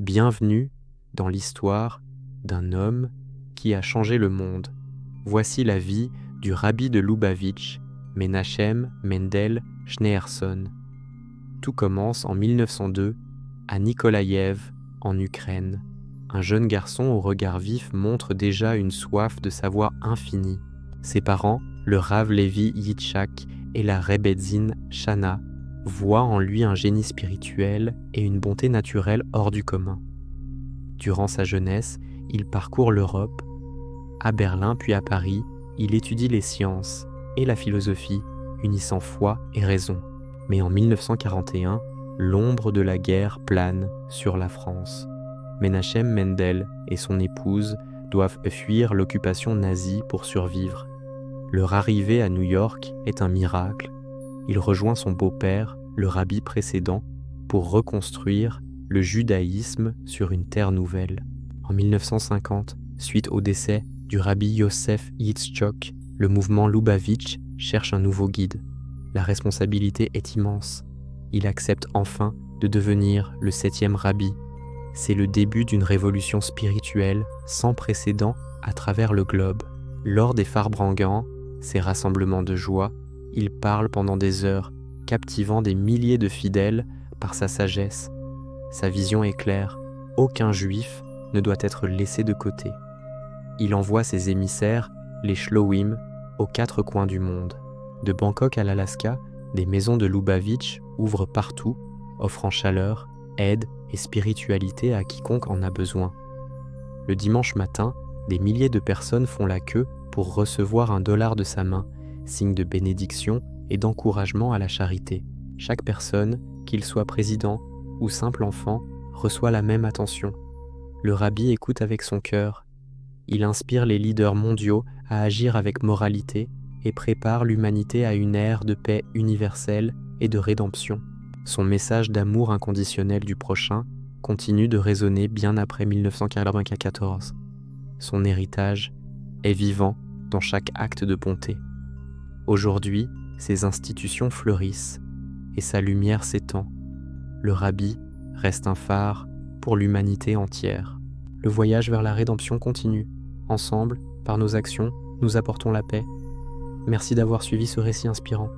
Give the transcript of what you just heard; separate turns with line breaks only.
Bienvenue dans l'histoire d'un homme qui a changé le monde. Voici la vie du rabbi de Loubavitch, Menachem Mendel Schneerson. Tout commence en 1902 à Nikolaïev, en Ukraine. Un jeune garçon au regard vif montre déjà une soif de savoir infinie. Ses parents, le Rav Levi Yitzhak et la Rebbetzin Shana, voient en lui un génie spirituel et une bonté naturelle hors du commun. Durant sa jeunesse, il parcourt l'Europe. À Berlin puis à Paris, il étudie les sciences et la philosophie, unissant foi et raison. Mais en 1941, l'ombre de la guerre plane sur la France. Menachem Mendel et son épouse doivent fuir l'occupation nazie pour survivre. Leur arrivée à New York est un miracle. Il rejoint son beau-père, le rabbi précédent, pour reconstruire le judaïsme sur une terre nouvelle. En 1950, suite au décès du rabbi Yosef Yitzchok, le mouvement Loubavitch cherche un nouveau guide. La responsabilité est immense. Il accepte enfin de devenir le 7e rabbi. C'est le début d'une révolution spirituelle sans précédent à travers le globe. Lors des Farbrengen, ces rassemblements de joie, il parle pendant des heures, captivant des milliers de fidèles par sa sagesse. Sa vision est claire, aucun juif ne doit être laissé de côté. Il envoie ses émissaires, les Shloim, aux 4 coins du monde. De Bangkok à l'Alaska, des maisons de Loubavitch ouvrent partout, offrant chaleur, aide et spiritualité à quiconque en a besoin. Le dimanche matin, des milliers de personnes font la queue pour recevoir $1 de sa main, signe de bénédiction et d'encouragement à la charité. Chaque personne, qu'il soit président ou simple enfant, reçoit la même attention. Le rabbi écoute avec son cœur. Il inspire les leaders mondiaux à agir avec moralité et prépare l'humanité à une ère de paix universelle et de rédemption. Son message d'amour inconditionnel du prochain continue de résonner bien après 1994. Son héritage est vivant dans chaque acte de bonté. Aujourd'hui, ses institutions fleurissent et sa lumière s'étend. Le rabbi reste un phare pour l'humanité entière. Le voyage vers la rédemption continue. Ensemble, par nos actions, nous apportons la paix. Merci d'avoir suivi ce récit inspirant.